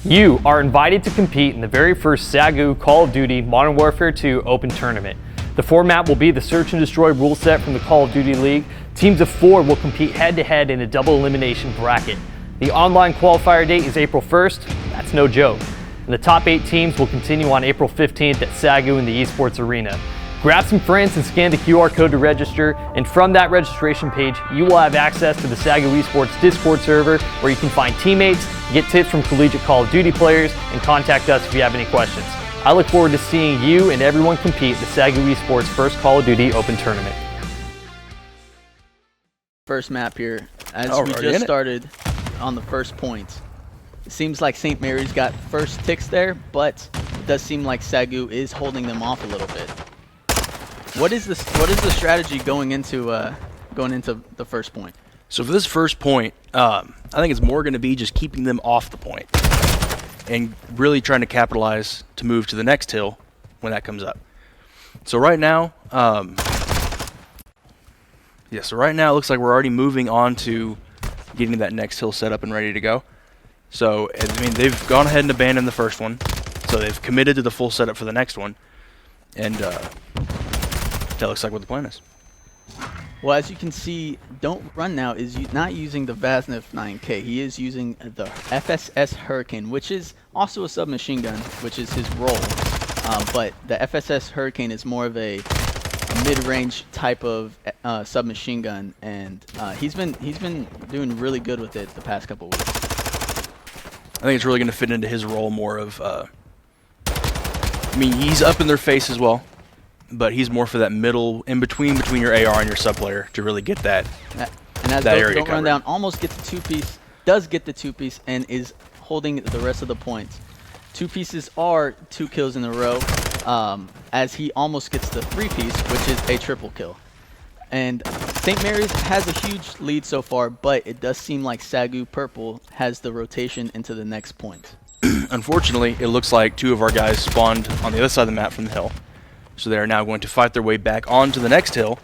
You are invited to compete in the very first SAGU Call of Duty Modern Warfare 2 Open Tournament. The format will be the Search and Destroy rule set from the Call of Duty League. Teams of 4 will compete head-to-head in a double elimination bracket. The online qualifier date is April 1st. That's no joke. And the top 8 teams will continue on April 15th at SAGU in the Esports Arena. Grab some friends and scan the QR code to register, and from that registration page, you will have access to the SAGU Esports Discord server where you can find teammates, get tips from collegiate Call of Duty players, and contact us if you have any questions. I look forward to seeing you and everyone compete at the SAGU Esports first Call of Duty Open Tournament. First map here, as we just started on the first point. It seems like St. Mary's got first ticks there, but it does seem like SAGU is holding them off a little bit. What is the strategy going into the first point? So for this first point, I think it's more going to be just keeping them off the point and really trying to capitalize to move to the next hill when that comes up. So right now, it looks like we're already moving on to getting that next hill set up and ready to go. So I mean, they've gone ahead and abandoned the first one, so they've committed to the full setup for the next one, and that looks like what the plan is. Well, as you can see, Don't Run Now is not using the Vasnev 9K. He is using the FSS Hurricane, which is also a submachine gun, which is his role. But the FSS Hurricane is more of a mid-range type of submachine gun, and he's been doing really good with it the past couple weeks. I think it's really going to fit into his role more of, I mean, he's up in their face as well, but he's more for that middle, in between your AR and your sub player to really get that. And as that area Don't Run Down almost gets the 2-piece, does get the 2-piece, and is holding the rest of the points. 2 pieces are 2 kills in a row, as he almost gets the 3-piece, which is a triple kill. And St. Mary's has a huge lead so far, but it does seem like SAGU Purple has the rotation into the next point. Unfortunately, it looks like 2 of our guys spawned on the other side of the map from the hill. So they are now going to fight their way back onto the next hill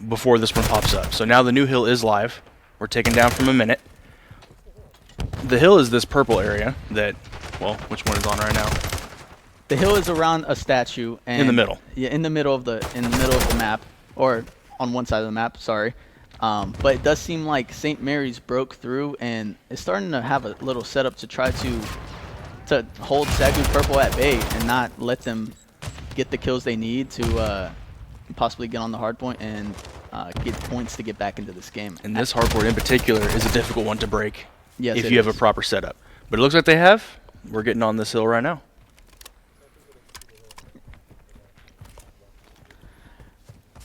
before this one pops up. So now the new hill is live. We're taken down from a minute. The hill is this purple area that, well, which one is on right now? The hill is around a statue and in the middle. Yeah, in the middle of the map, or on one side of the map, sorry. But it does seem like St. Mary's broke through and is starting to have a little setup to try to hold SAGU Purple at bay and not let them get the kills they need to possibly get on the hardpoint and get points to get back into this game. And this hardpoint in particular is a difficult one to break if you have a proper setup. But it looks like they have. We're getting on this hill right now.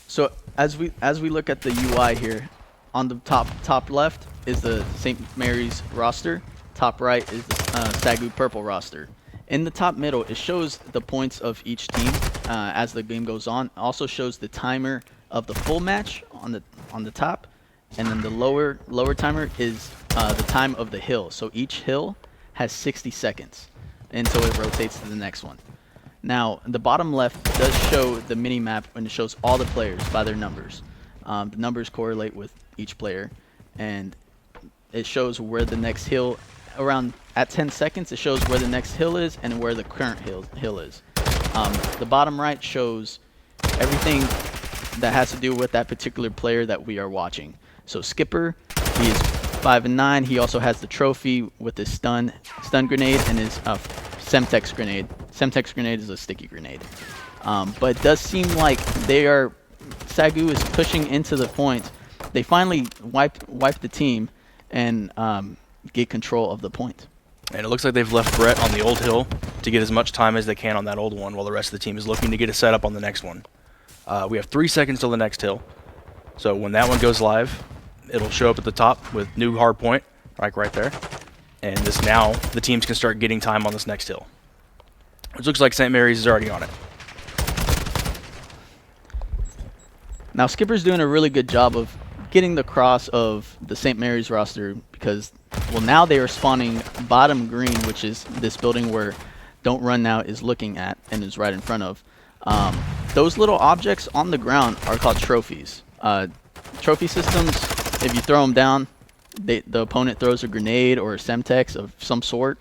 So as we look at the UI here, on the top left is the St. Mary's roster. Top right is the SAGU Purple roster. In the top middle, it shows the points of each team as the game goes on. It also shows the timer of the full match on the top, and then the lower timer is the time of the hill. So each hill has 60 seconds until it rotates to the next one. Now, the bottom left does show the mini map, and it shows all the players by their numbers. The numbers correlate with each player, and it shows where the next hill. Around at 10 seconds, it shows where the next hill is and where the current hill is. The bottom right shows everything that has to do with that particular player that we are watching. So Skipper, he is 5 and 9. He also has the trophy with his stun grenade and his Semtex grenade. Semtex grenade is a sticky grenade. But it does seem like SAGU is pushing into the point. They finally wiped the team and get control of the point. And it looks like they've left Brett on the old hill to get as much time as they can on that old one while the rest of the team is looking to get a setup on the next one. We have 3 seconds till the next hill. So when that one goes live, it'll show up at the top with new hard point, like right there. And now the teams can start getting time on this next hill. Which looks like St. Mary's is already on it. Now Skipper's doing a really good job of getting the cross of the St. Mary's roster because, well, now they are spawning bottom green, which is this building where Don't Run Now is looking at and is right in front of. Those little objects on the ground are called trophies. Trophy systems, if you throw them down, the opponent throws a grenade or a Semtex of some sort.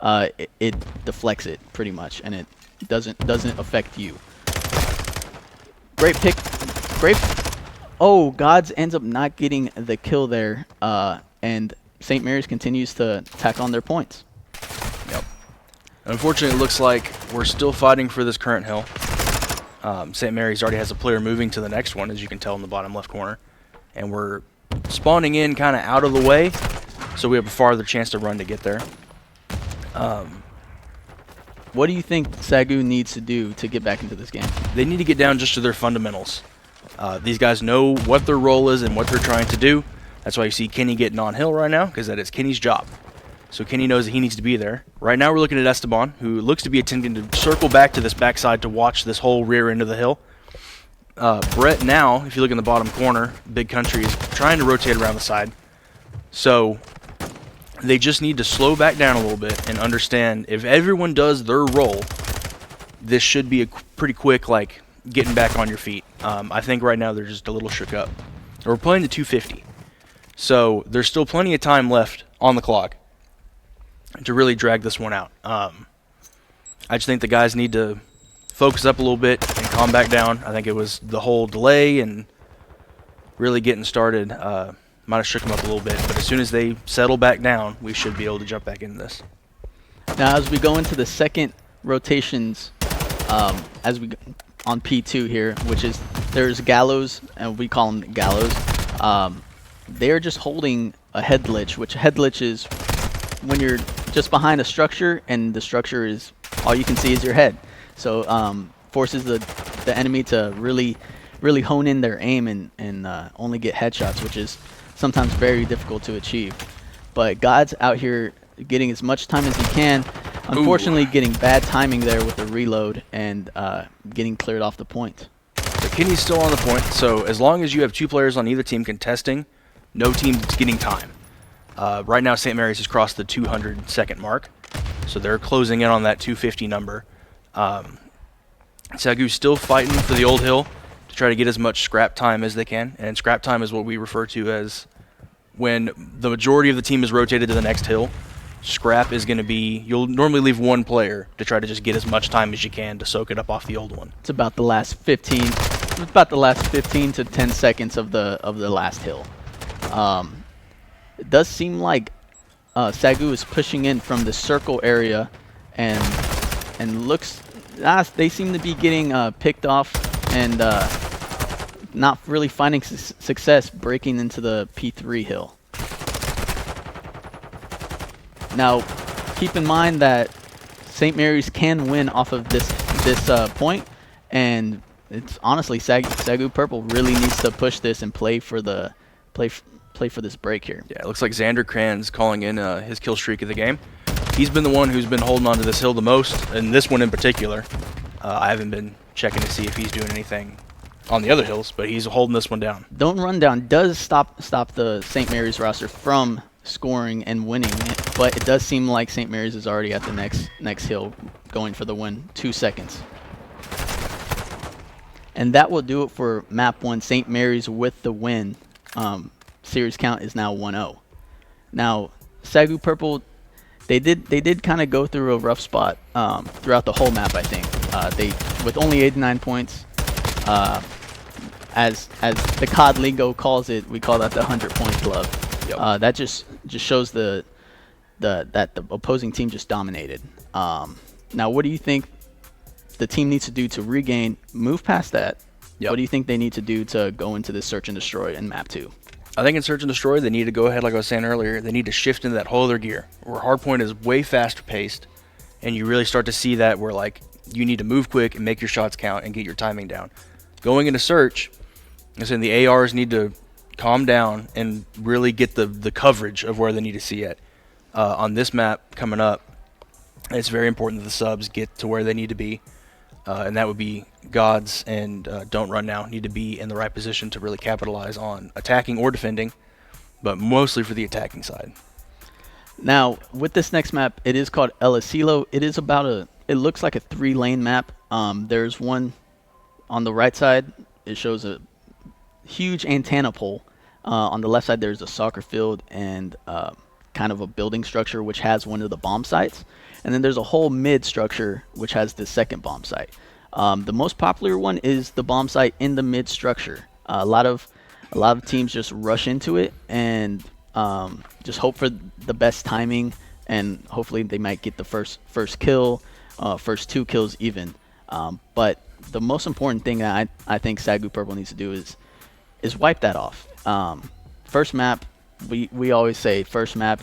it deflects it pretty much, and it doesn't affect you. Great pick. Great. Oh, Gods ends up not getting the kill there, and St. Mary's continues to tack on their points. Yep. Unfortunately, it looks like we're still fighting for this current hill. St. Mary's already has a player moving to the next one, as you can tell in the bottom left corner. And we're spawning in kind of out of the way, so we have a farther chance to run to get there. What do you think SAGU needs to do to get back into this game? They need to get down just to their fundamentals. These guys know what their role is and what they're trying to do. That's why you see Kenny getting on hill right now, because that is Kenny's job. So Kenny knows that he needs to be there. Right now we're looking at Esteban, who looks to be attempting to circle back to this backside to watch this whole rear end of the hill. Brett now, if you look in the bottom corner, Big Country is trying to rotate around the side. So they just need to slow back down a little bit and understand if everyone does their role, this should be a pretty quick, like, getting back on your feet. I think right now they're just a little shook up. We're playing the 250. So there's still plenty of time left on the clock to really drag this one out. I just think the guys need to focus up a little bit and calm back down. I think it was the whole delay and really getting started might have shook them up a little bit. But as soon as they settle back down, we should be able to jump back into this. Now, as we go into the second rotations, as we on P2 here, which is there's Gallows, and we call them Gallows. They're just holding a head glitch, which a head glitch is when you're just behind a structure and the structure is all you can see is your head. So forces the enemy to really hone in their aim and only get headshots, which is sometimes very difficult to achieve. But God's out here getting as much time as he can. Unfortunately, getting bad timing there with the reload and getting cleared off the point. So Kenny's still on the point, so as long as you have two players on either team contesting, no team's getting time. Right now, St. Mary's has crossed the 200-second mark, so they're closing in on that 250 number. SAGU's still fighting for the old hill to try to get as much scrap time as they can, and scrap time is what we refer to as when the majority of the team is rotated to the next hill. Scrap is going to be, you'll normally leave one player to try to just get as much time as you can to soak it up off the old one. It's about the last 15 to 10 seconds of the last hill. It does seem like SAGU is pushing in from the circle area, and looks they seem to be getting picked off and not really finding success breaking into the P3 hill. Now, keep in mind that St. Mary's can win off of this point, and it's honestly SAGU Purple really needs to push this and play for this break here. Yeah, it looks like Xander Kranz calling in his kill streak of the game. He's been the one who's been holding on to this hill the most, and this one in particular. I haven't been checking to see if he's doing anything on the other hills, but he's holding this one down. Don't run down does stop the St. Mary's roster from scoring and winning, but it does seem like St. Mary's is already at the next hill going for the win. 2 seconds. And that will do it for map 1, St. Mary's with the win. Series count is now 1-0. Now, SAGU Purple, they did kind of go through a rough spot throughout the whole map, I think. They with only 89 points, as the COD lingo calls it, we call that the 100-point club. Yep. That just shows that the opposing team just dominated. Now, what do you think the team needs to do to move past that? Yep. What do you think they need to do to go into this search and destroy in map 2? I think in Search and Destroy, they need to go ahead, like I was saying earlier, they need to shift into that whole other gear, where Hardpoint is way faster paced, and you really start to see that where, like, you need to move quick and make your shots count and get your timing down. Going into Search, I'm saying the ARs need to calm down and really get the coverage of where they need to see it. On this map coming up, it's very important that the subs get to where they need to be, and that would be Gods and Don't Run Now need to be in the right position to really capitalize on attacking or defending, but mostly for the attacking side. Now, with this next map, it is called El Asilo. It is it looks like a 3-lane map. There's one on the right side. It shows a huge antenna pole. On the left side, there's a soccer field and kind of a building structure which has one of the bomb sites, and then there's a whole mid structure which has the second bomb site. The most popular one is the bomb site in the mid structure. A lot of teams just rush into it and just hope for the best timing, and hopefully they might get the first kill, first 2 kills even. But the most important thing that I think SAGU Purple needs to do is wipe that off. First map, we always say first map,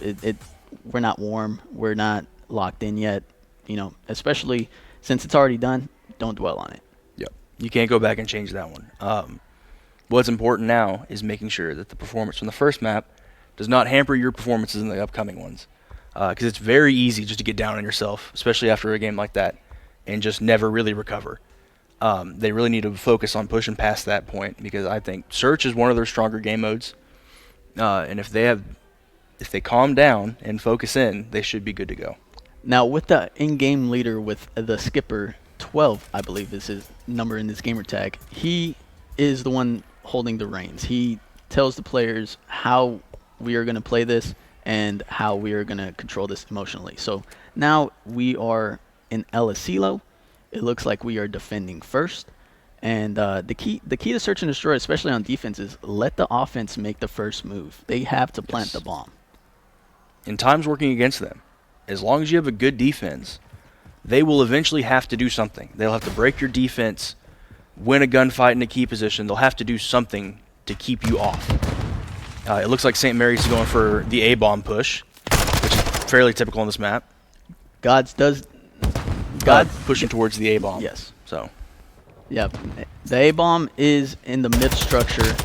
we're not warm, we're not locked in yet, you know, especially since it's already done. Don't dwell on it. Yep. You can't go back and change that one. What's important now is making sure that the performance from the first map does not hamper your performances in the upcoming ones. Because it's very easy just to get down on yourself, especially after a game like that, and just never really recover. They really need to focus on pushing past that point, because I think Search is one of their stronger game modes. And if they calm down and focus in, they should be good to go. Now, with the in-game leader, with the skipper 12, I believe is his number in this gamer tag, he is the one holding the reins. He tells the players how we are going to play this and how we are going to control this emotionally. So now we are in El Asilo. It looks like we are defending first. And the key to search and destroy, especially on defense, is let the offense make the first move. They have to plant the bomb. In times working against them, as long as you have a good defense, they will eventually have to do something. They'll have to break your defense, win a gunfight in a key position. They'll have to do something to keep you off. It looks like St. Mary's is going for the A-bomb push, which is fairly typical on this map. God's pushing towards the A-bomb. Yes. So. Yeah, the A-bomb is in the mid structure.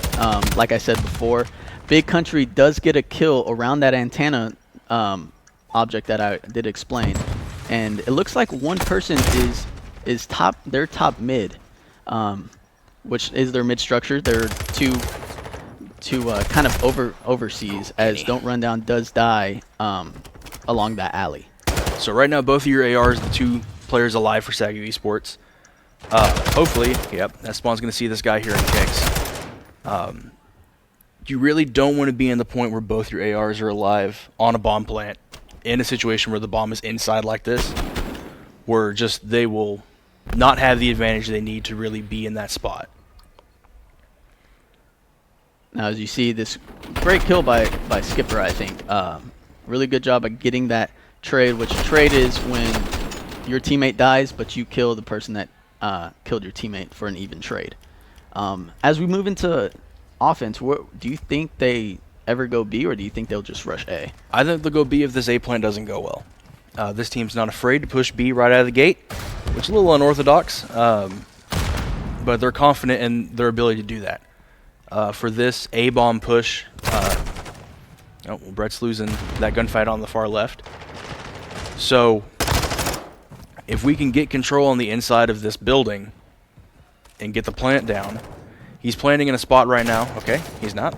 Like I said before, Big Country does get a kill around that antenna object that I did explain, and it looks like one person is their top mid, which is their mid structure. They're two kind of overseas, as Don't Run Down does die along that alley. So right now, both of your ARs, the 2 players alive for SAGU Esports. Hopefully, yep, that spawn's going to see this guy here in kicks. You really don't want to be in the point where both your ARs are alive on a bomb plant in a situation where the bomb is inside like this, where just they will not have the advantage they need to really be in that spot. Now, as you see, this great kill by Skipper, I think. Really good job of getting that trade, which trade is when your teammate dies, but you kill the person that killed your teammate for an even trade. As we move into offense, do you think they ever go B, or do you think they'll just rush A? I think they'll go B if this A plan doesn't go well. This team's not afraid to push B right out of the gate, which is a little unorthodox, but they're confident in their ability to do that. For this A-bomb push, oh, Brett's losing that gunfight on the far left. So if we can get control on the inside of this building and get the plant down, he's planting in a spot right now. Okay, he's not.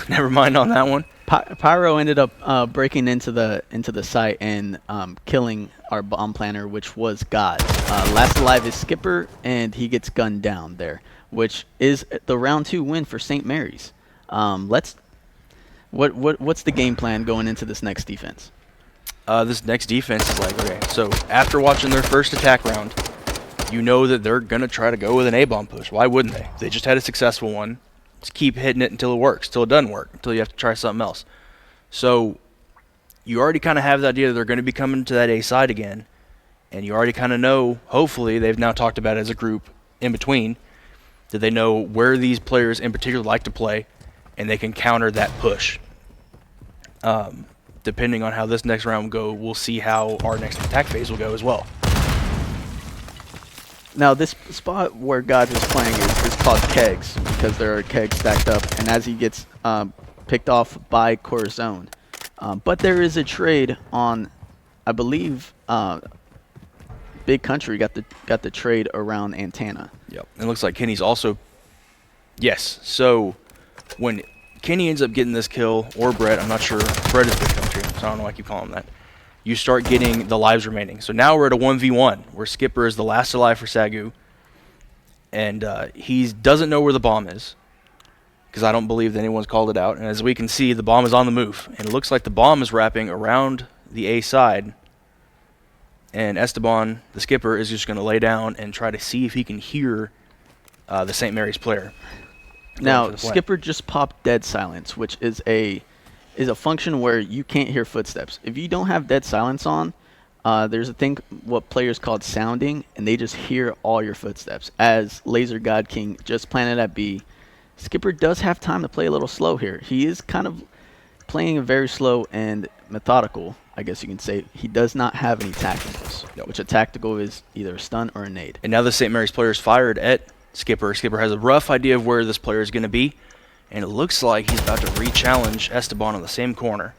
Never mind on that one. Pyro ended up breaking into the site and killing our bomb planter, which was God. Last alive is Skipper, and he gets gunned down there, which is the round 2 win for St. Mary's. What's the game plan going into this next defense? This next defense is like, okay, so after watching their first attack round, you know that they're going to try to go with an A-bomb push. Why wouldn't they? They just had a successful one. Just keep hitting it until it works, until it doesn't work, until you have to try something else. So you already kind of have the idea that they're going to be coming to that A side again, and you already kind of know, hopefully, they've now talked about it as a group in between, that they know where these players in particular like to play, and they can counter that push. Depending on how this next round will go, we'll see how our next attack phase will go as well. Now, this spot where God was playing is called Kegs, because there are kegs stacked up, and as he gets picked off by Corazon. But there is a trade on, I believe, Big Country got the trade around Antenna. Yep. It looks like Kenny's also... Yes. So when Kenny ends up getting this kill, or Brett, I'm not sure. Brett is Big Country, so I don't know why I keep calling him that. You start getting the lives remaining. So now we're at a 1v1, where Skipper is the last alive for SAGU, and he doesn't know where the bomb is. because I don't believe that anyone's called it out. And as we can see, the bomb is on the move. And it looks like the bomb is wrapping around the A side. And Esteban, the skipper, is just going to lay down and try to see if he can hear the St. Mary's player. Now, skipper just popped dead silence, which is a function where you can't hear footsteps. If you don't have dead silence on, there's a thing what players call sounding, and they just hear all your footsteps. As Laser God King just planted at B, skipper does have time to play a little slow here. He is kind of playing a very slow and methodical, I guess you can say. He does not have any tacticals, which a tactical is either a stun or a nade. And now the St. Mary's player is fired at skipper. Skipper has a rough idea of where this player is going to be, and it looks like he's about to re-challenge Esteban on the same corner.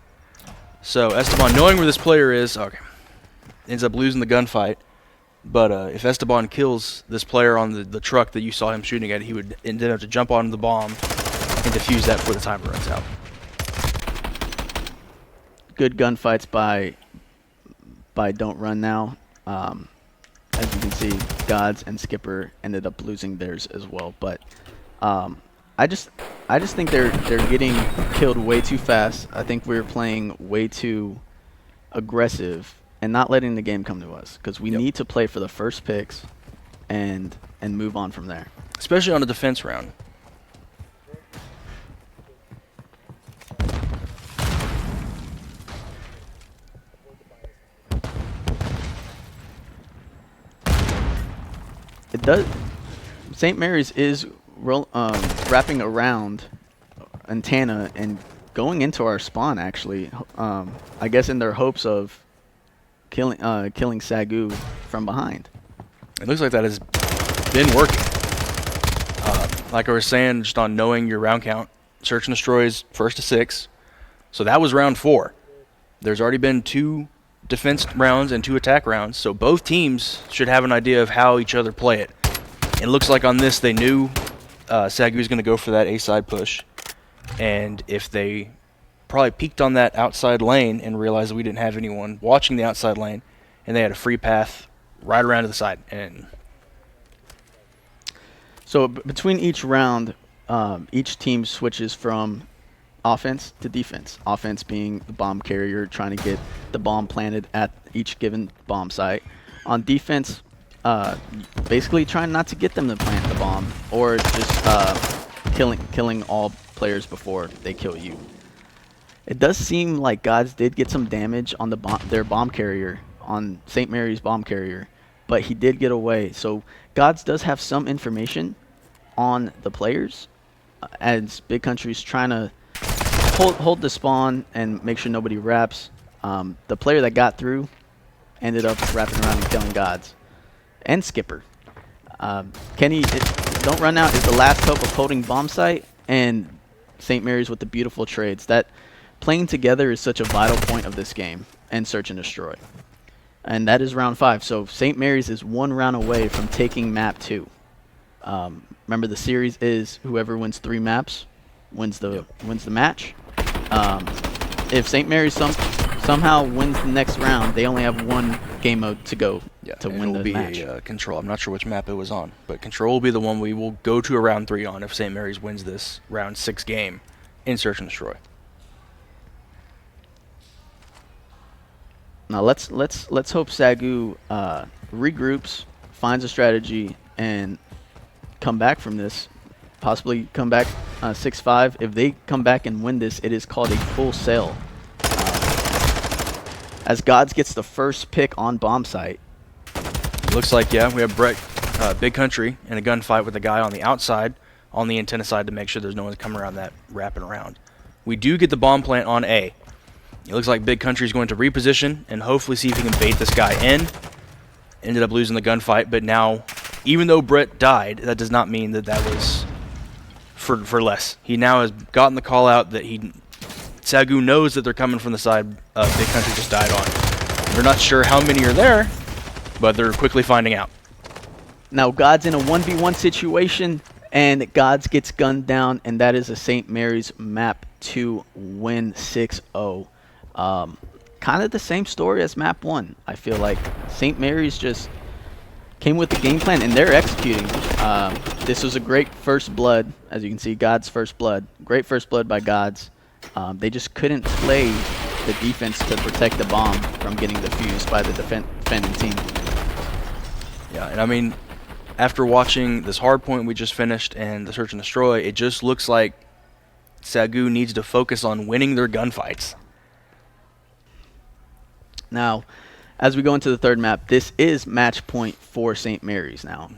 So Esteban, knowing where this player is, okay, ends up losing the gunfight. But if Esteban kills this player on the truck that you saw him shooting at, he would end up to jump on the bomb and defuse that before the timer runs out. Good gunfights by Don't Run Now. As you can see, Gods and Skipper ended up losing theirs as well. But I just think they're getting killed way too fast. I think we're playing way too aggressive and not letting the game come to us, because we need to play for the first picks and move on from there. Especially on a defense round. It does. St. Mary's is wrapping around Antenna and going into our spawn, actually. I guess in their hopes of killing SAGU from behind. It looks like that has been working. Like I was saying, just on knowing your round count, search and destroy is first to 6. So that was round 4. There's already been 2 defense rounds and 2 attack rounds, so both teams should have an idea of how each other play it. It looks like on this they knew SAGU was going to go for that A side push, and if they probably peeked on that outside lane and realized that we didn't have anyone watching the outside lane, and they had a free path right around to the side. And so between each round, each team switches from offense to defense. Offense being the bomb carrier, trying to get the bomb planted at each given bomb site. On defense, basically trying not to get them to plant the bomb, or just killing all players before they kill you. It does seem like Gods did get some damage on their bomb carrier, on St. Mary's bomb carrier, but he did get away. So Gods does have some information on the players, as Big Country's trying to hold the spawn and make sure nobody wraps. The player that got through ended up wrapping around and killing Gods and Skipper. Kenny, Don't Run Out is the last hope of holding bomb site, and St. Mary's with the beautiful trades. That playing together is such a vital point of this game, and search and destroy. And that is round 5. So St. Mary's is 1 round away from taking map 2. Remember, the series is whoever wins 3 maps wins the match. If St. Mary's somehow wins the next round, they only have 1 game mode to go to win the match. It'll be Control. I'm not sure which map it was on, but Control will be the one we will go to a round 3 on if St. Mary's wins this round 6 game in search and destroy. Now let's hope SAGU regroups, finds a strategy, and come back from this. Possibly come back 6-5. If they come back and win this, it is called a full sale. As Gods gets the first pick on bomb site. Looks like, yeah, we have Brett, Big Country, in a gunfight with a guy on the outside, on the antenna side, to make sure there's no one coming around that, wrapping around. We do get the bomb plant on A. It looks like Big Country is going to reposition and hopefully see if he can bait this guy in. Ended up losing the gunfight, but now, even though Brett died, that does not mean that that was for less. He now has gotten the call out that SAGU knows that they're coming from the side Big Country just died on. They're not sure how many are there, but they're quickly finding out. Now Gods in a 1v1 situation, and Gods gets gunned down, and that is a St. Mary's map 2 win 6-0. Kind of the same story as map 1. I feel like St. Mary's just came with the game plan, and they're executing. This was a great first blood, as you can see, God's first blood. Great first blood by Gods. They just couldn't play the defense to protect the bomb from getting defused by the defending team. Yeah, and I mean, after watching this hard point we just finished and the search and destroy, it just looks like SAGU needs to focus on winning their gunfights. Now, as we go into the third map, this is match point for St. Mary's now.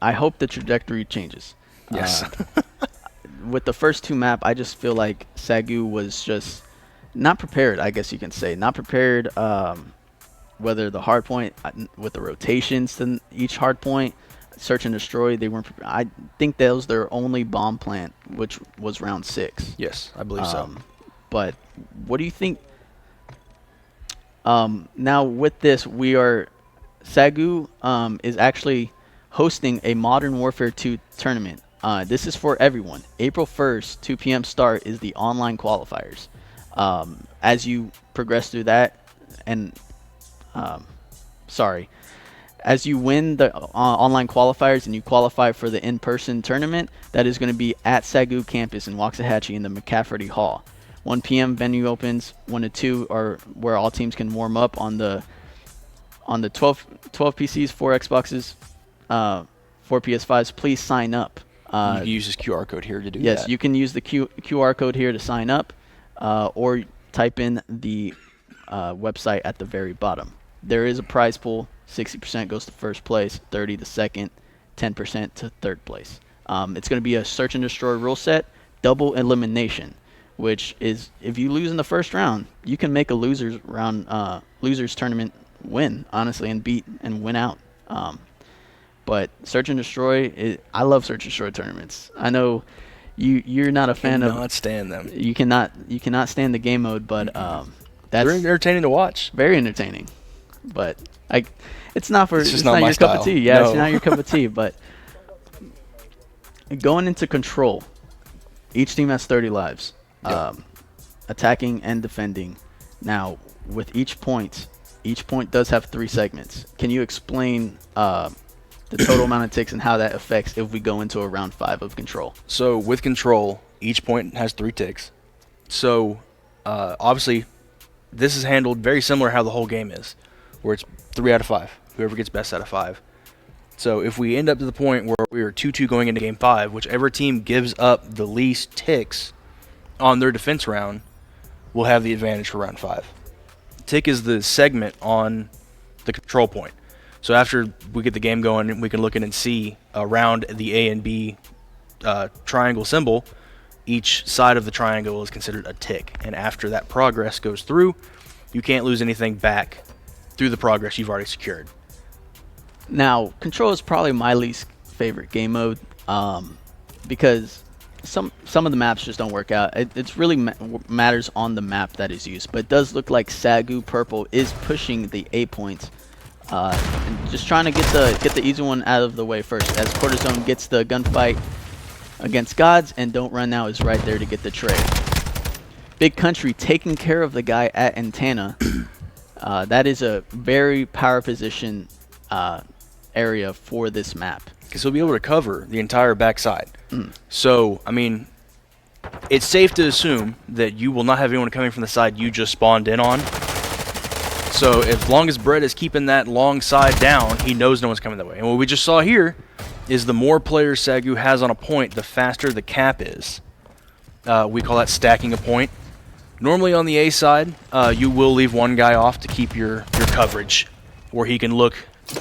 I hope the trajectory changes. Yes. With the first two map, I just feel like SAGU was just not prepared, I guess you can say. Not prepared, whether the hard point, with the rotations to each hard point, search and destroy, they weren't I think that was their only bomb plant, which was round 6. Yes, I believe so. But what do you think? Now with this, SAGU is actually hosting a Modern Warfare 2 tournament. This is for everyone. April 1st, 2 p.m. start is the online qualifiers. As you progress through that, and as you win the online qualifiers and you qualify for the in-person tournament, that is going to be at SAGU campus in Waxahachie in the McCafferty Hall. 1 p.m. venue opens. 1 to 2 are where all teams can warm up on the 12 PCs, 4 Xboxes, 4 PS5s. Please sign up. You can use this QR code here to do that. Yes, you can use the QR code here to sign up, or type in the website at the very bottom. There is a prize pool. 60% goes to first place, 30% to second, 10% to third place. It's going to be a search and destroy rule set, double elimination, which is if you lose in the first round, you can make a losers tournament win, honestly, and beat and win out. But search and destroy, I love search and destroy tournaments. I know you're not a fan of. Cannot stand them. You cannot stand the game mode, but that's they're entertaining to watch. Very entertaining. But it's not for. It's not your style. cup of tea. Yeah, No. it's not your cup of tea. But going into control, each team has 30 lives, Yep. attacking and defending. Now, with each point does have 3 segments. Can you explain the total amount of ticks and how that affects if we go into a round 5 of control? So with control, each point has 3 ticks. So obviously, this is handled very similar how the whole game is, where it's 3 out of 5. Whoever gets best out of 5. So if we end up to the point where we are 2-2 going into game 5, whichever team gives up the least ticks on their defense round will have the advantage for round 5. Tick is the segment on the control point. So after we get the game going, we can look in and see around the A and B triangle symbol, each side of the triangle is considered a tick. And after that progress goes through, you can't lose anything back through the progress you've already secured. Now, control is probably my least favorite game mode, because some of the maps just don't work out. It's really matters on the map that is used. But it does look like SAGU Purple is pushing the A points, and just trying to get the easy one out of the way first. As Cortisone gets the gunfight against Gods, and Don't Run Now is right there to get the trade. Big Country taking care of the guy at Antenna. That is a very power position area for this map, because he'll be able to cover the entire backside. So, I mean, it's safe to assume that you will not have anyone coming from the side you just spawned in on. So, as long as Brett is keeping that long side down, he knows no one's coming that way. And what we just saw here is the more players SAGU has on a point, the faster the cap is. We call that stacking a point. Normally on the A side, you will leave one guy off to keep your coverage, where he can look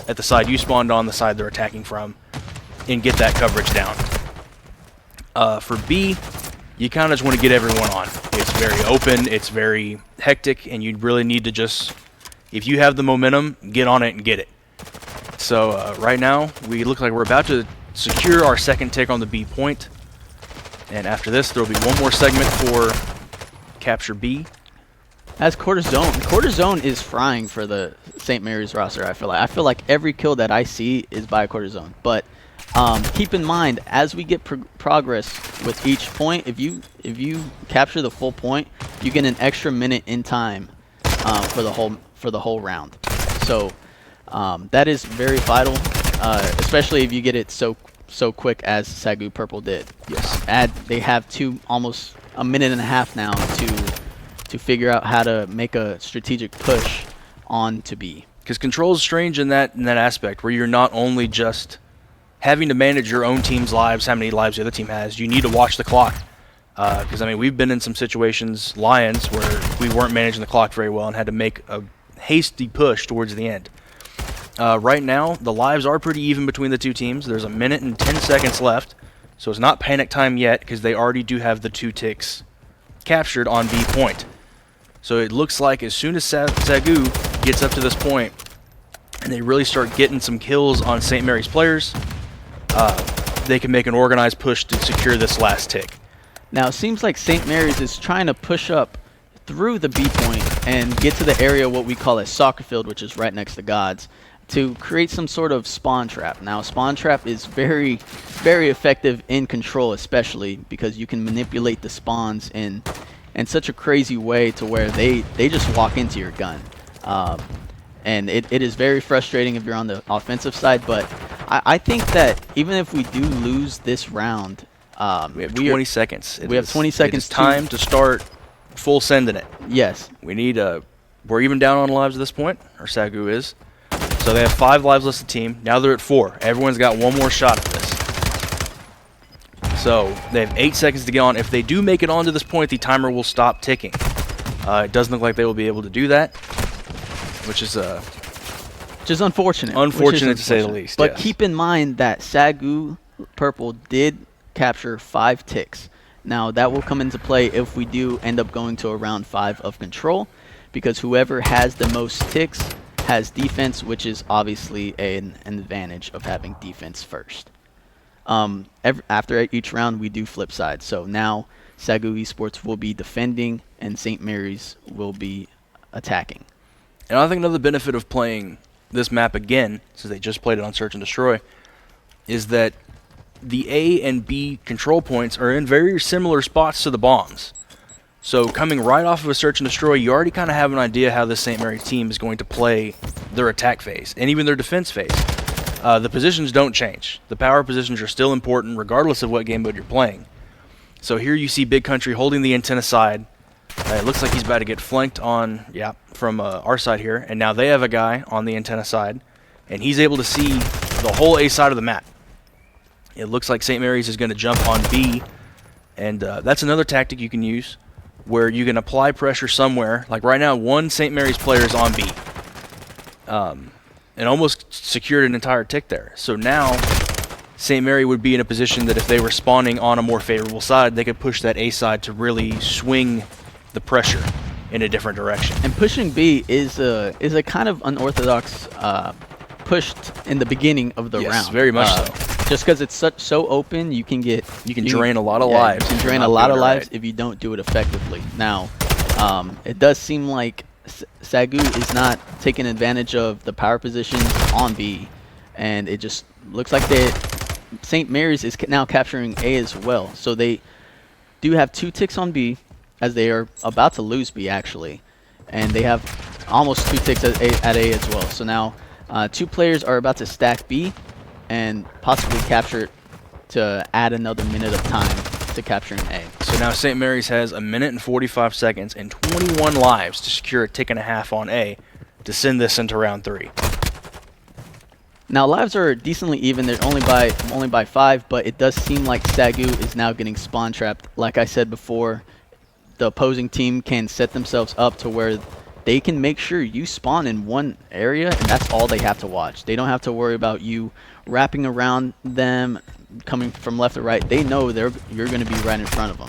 at the side you spawned on, the side they're attacking from, and get that coverage down. For B, you kind of just want to get everyone on. It's very open, it's very hectic, and you really need to just, if you have the momentum, get on it and get it. So right now, we look like we're about to secure our second tick on the B point. And after this, there will be one more segment for capture B. As Cortisone is frying for the St. Mary's roster. I feel like every kill that I see is by Cortisone. But keep in mind, as we get progress with each point, if you capture the full point, you get an extra minute in time for the whole round. So That is very vital, especially if you get it so quick as SAGU Purple did. Yes. They have almost a minute and a half now to figure out how to make a strategic push on to B. Because Control is strange in that aspect, where you're not only just having to manage your own team's lives, how many lives the other team has, you need to watch the clock. Because, I mean, we've been in some situations, Lions, where we weren't managing the clock very well and had to make a hasty push towards the end. Right now, the lives are pretty even between the two teams. There's a minute and 10 seconds left, so it's not panic time yet because they already do have the 2 ticks captured on B point. So it looks like as soon as SAGU gets up to this point and they really start getting some kills on St. Mary's players, they can make an organized push to secure this last tick. Now, it seems like St. Mary's is trying to push up through the B point and get to the area what we call a soccer field, which is right next to God's, to create some sort of spawn trap. Now, spawn trap is very, very effective in Control, especially because you can manipulate the spawns in such a crazy way to where they just walk into your gun. And it is very frustrating if you're on the offensive side, but I think that even if we do lose this round, we have 20 seconds. We have 20 seconds. It's time to start full sending it. Yes. We need we're even down on lives at this point, or SAGU is. So they have 5 lives left of the team. Now they're at 4. Everyone's got one more shot at this. So they have 8 seconds to get on. If they do make it on to this point, the timer will stop ticking. It doesn't look like they will be able to do that, which is unfortunate. Unfortunate to say the least. But yes. keep in mind that SAGU Purple did capture 5 ticks. Now that will come into play if we do end up going to a round 5 of Control, because whoever has the most ticks has defense, which is obviously an advantage of having defense first. After each round, we do flip sides. So now SAGU Esports will be defending and St. Mary's will be attacking. And I think another benefit of playing this map again, since they just played it on Search and Destroy, is that the A and B control points are in very similar spots to the bombs. So coming right off of a Search and Destroy, you already kind of have an idea how this St. Mary's team is going to play their attack phase, and even their defense phase. The positions don't change. The power positions are still important regardless of what game mode you're playing. So here you see Big Country holding the antenna side. It looks like he's about to get flanked on, from our side here, and now they have a guy on the antenna side, and he's able to see the whole A side of the map. It looks like St. Mary's is going to jump on B, and that's another tactic you can use, where you can apply pressure somewhere. Like right now, one St. Mary's player is on B, and almost secured an entire tick there. So now St. Mary would be in a position that if they were spawning on a more favorable side, they could push that A side to really swing the pressure in a different direction. And pushing B is a kind of unorthodox push in the beginning of the round. Yes, very much so. Just because it's so open, you can drain a lot of lives. You can drain a lot of lives if you don't do it effectively. Now, it does seem like SAGU is not taking advantage of the power positions on B, and it just looks like St. Mary's is now capturing A as well. So they do have 2 ticks on B, as they are about to lose B actually, and they have almost 2 ticks at A as well. So now 2 players are about to stack B and possibly capture it to add another minute of time to capturing A. So now St. Mary's has a minute and 45 seconds and 21 lives to secure a tick and a half on A to send this into round 3. Now lives are decently even. They're only by 5, but it does seem like SAGU is now getting spawn trapped. Like I said before, the opposing team can set themselves up to where they can make sure you spawn in one area, and that's all they have to watch. They don't have to worry about you wrapping around them, coming from left or right. They know you're going to be right in front of them.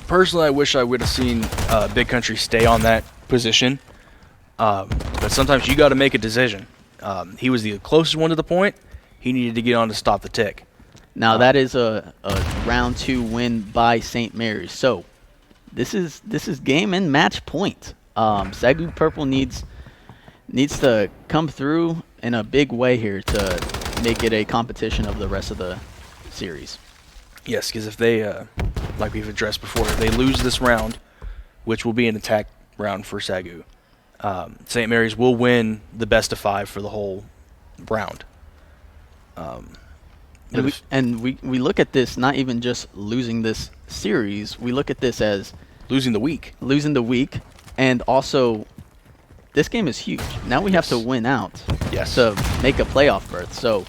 Personally, I wish I would have seen Big Country stay on that position, but sometimes you got to make a decision. He was the closest one to the point. He needed to get on to stop the tick. Now that is a round 2 win by St. Mary's. So this is game and match point. SAGU Purple needs to come through in a big way here to make it a competition of the rest of the series. Yes, because if they, like we've addressed before, if they lose this round, which will be an attack round for SAGU, St. Mary's will win the best of 5 for the whole round. And we look at this not even just losing this series. We look at this as losing the week. And also this game is huge. Now we have to win out to make a playoff berth. So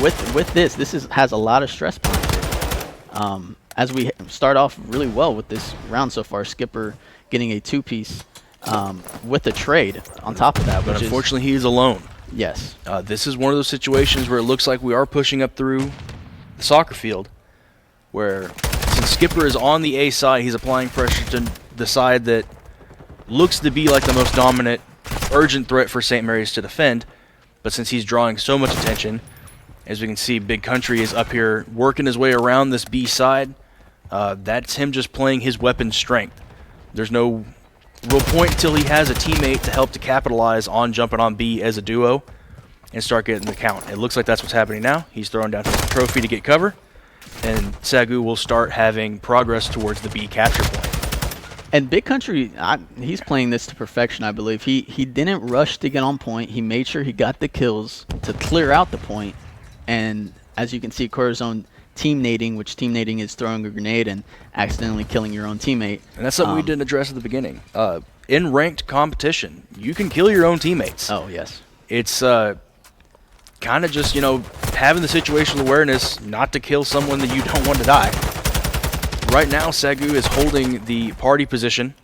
with this has a lot of stress behind it. As we start off really well with this round so far, Skipper getting a 2-piece with a trade on top of that. But unfortunately, he is alone. Yes. This is one of those situations where it looks like we are pushing up through the soccer field, where since Skipper is on the A side, he's applying pressure to the side that looks to be like the most dominant, urgent threat for St. Mary's to defend. But since he's drawing so much attention, as we can see, Big Country is up here working his way around this B side. That's him just playing his weapon's strength. There's no real point until he has a teammate to help to capitalize on jumping on B as a duo and start getting the count. It looks like that's what's happening now. He's throwing down his trophy to get cover, and SAGU will start having progress towards the B capture point. And Big Country, he's playing this to perfection, I believe. He didn't rush to get on point. He made sure he got the kills to clear out the point. And as you can see, Corazon team nading, which team nading is throwing a grenade and accidentally killing your own teammate. And that's something we didn't address at the beginning. In ranked competition, you can kill your own teammates. Oh, yes. It's kind of just, having the situational awareness not to kill someone that you don't want to die. Right now, SAGU is holding the party position,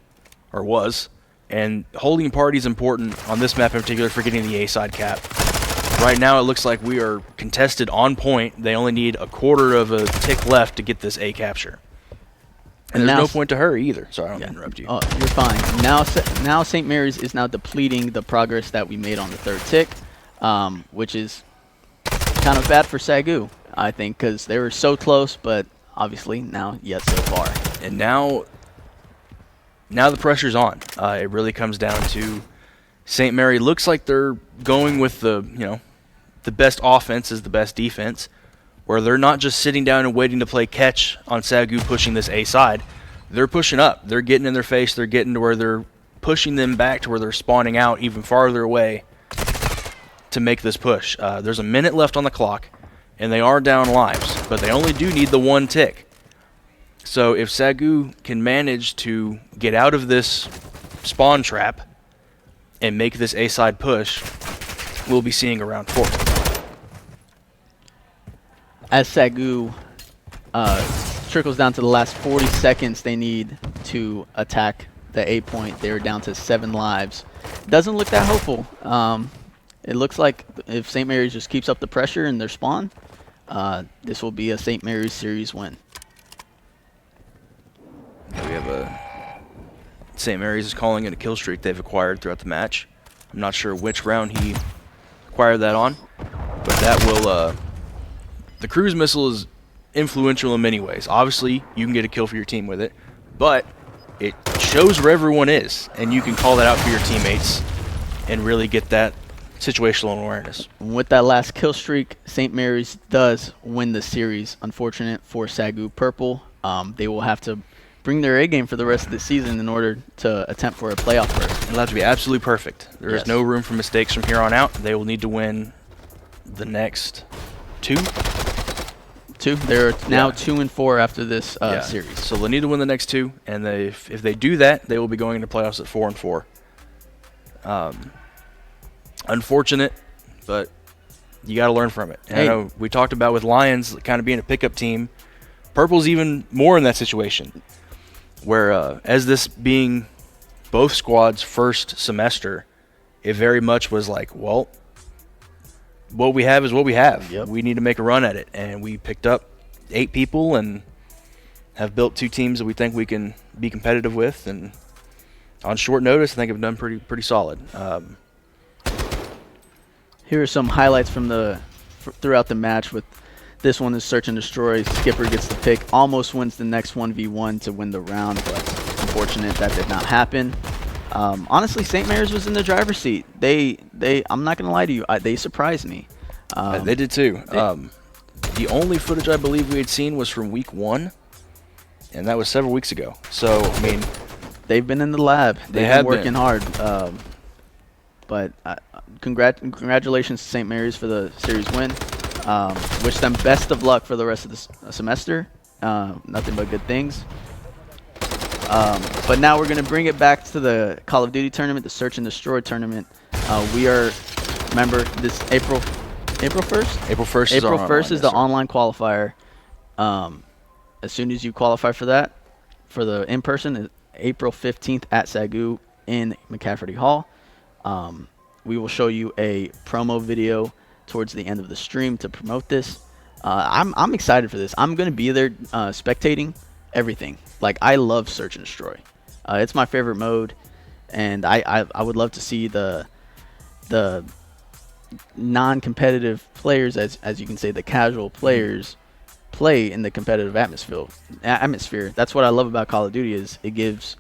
or was, and holding party is important on this map in particular for getting the A side cap. Right now, it looks like we are contested on point. They only need a quarter of a tick left to get this A capture. And there's no point to hurry either. Sorry, I don't interrupt you. Oh, you're fine. Now St. Mary's is now depleting the progress that we made on the 3rd tick, which is kind of bad for SAGU, I think, because they were so close, but obviously now yet so far. And now the pressure's on. It really comes down to St. Mary. Looks like they're going with the best offense is the best defense, where they're not just sitting down and waiting to play catch on SAGU pushing this A side. They're pushing up. They're getting in their face. They're getting to where they're pushing them back to where they're spawning out even farther away to make this push. There's a minute left on the clock, and they are down lives, but they only do need the 1 tick. So if SAGU can manage to get out of this spawn trap and make this A side push, we'll be seeing around 4. As SAGU trickles down to the last 40 seconds they need to attack the A point, they're down to 7 lives. Doesn't look that hopeful. It looks like if St. Mary's just keeps up the pressure in their spawn, this will be a St. Mary's series win. We have St. Mary's is calling it a kill streak they've acquired throughout the match. I'm not sure which round he acquired that on, but that will the cruise missile is influential in many ways. Obviously, you can get a kill for your team with it, but it shows where everyone is, and you can call that out for your teammates and really get that situational awareness. With that last kill streak, St. Mary's does win the series. Unfortunate for SAGU Purple. They will have to bring their A game for the rest of the season in order to attempt for a playoff berth. It'll have to be absolutely perfect. There is no room for mistakes from here on out. They will need to win the next 2. They're now 2-4 after this series. So they need to win the next 2, and if they do that, they will be going into playoffs at 4-4. Unfortunate, but you got to learn from it. And I know we talked about with Lions kind of being a pickup team. Purple's even more in that situation, where as this being both squads' first semester, it very much was like, well, what we have is what we have. Yep. We need to make a run at it. And we picked up 8 people and have built 2 teams that we think we can be competitive with. And on short notice, I think have done pretty solid. Here are some highlights from throughout the match. With this one is search and destroy. Skipper gets the pick, almost wins the next 1v1 to win the round, but unfortunate that did not happen. Honestly, St. Mary's was in the driver's seat. I'm not gonna lie to you, they surprised me. They did too. The only footage I believe we had seen was from week 1, and that was several weeks ago. So I mean, They've been in the lab. They've have been working been. hard. But congratulations to St. Mary's for the series win. Wish them best of luck for the rest of the semester. Nothing but good things. But now we're going to bring it back to the Call of Duty tournament, the Search and Destroy tournament. We are, remember, this April 1st? April 1st is April our 1st online, is yes, the sir. online qualifier. As soon as you qualify for that, for the in-person, April 15th at SAGU in McCafferty Hall. We will show you a promo video towards the end of the stream to promote this. I'm excited for this. I'm going to be there spectating everything. Like, I love Search and Destroy. It's my favorite mode, and I would love to see the non-competitive players, as you can say, the casual players, play in the competitive atmosphere. That's what I love about Call of Duty, is it gives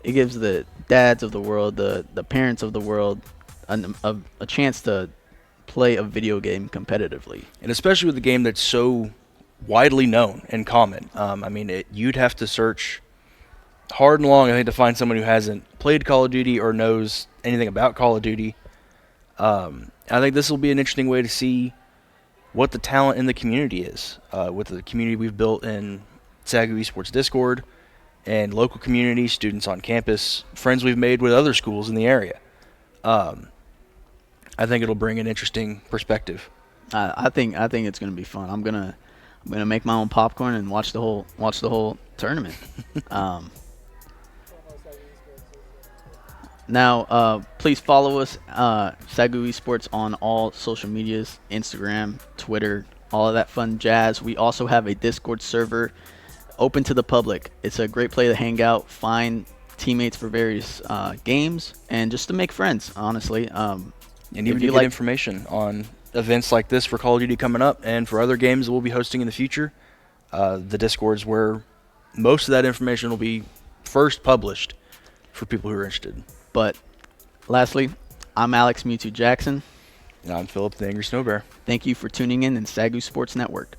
the dads of the world, the parents of the world, a chance to play a video game competitively. And especially with a game that's so widely known and common. I mean, you'd have to search hard and long, I think, to find someone who hasn't played Call of Duty or knows anything about Call of Duty. I think this will be an interesting way to see what the talent in the community is, with the community we've built in SAGU Esports Discord and local community, students on campus, friends we've made with other schools in the area. I think it'll bring an interesting perspective. I think it's gonna be fun. I'm gonna make my own popcorn and watch the whole tournament. Now, please follow us, SAGU Esports, on all social medias, Instagram, Twitter, all of that fun jazz. We also have a Discord server open to the public. It's a great place to hang out, find teammates for various games, and just to make friends, honestly. And even to get information on events like this for Call of Duty coming up and for other games that we'll be hosting in the future. The Discord's where most of that information will be first published for people who are interested. But lastly, I'm Alex Mewtwo Jackson. And I'm Philip the Angry Snowbear. Thank you for tuning in SAGU Sports Network.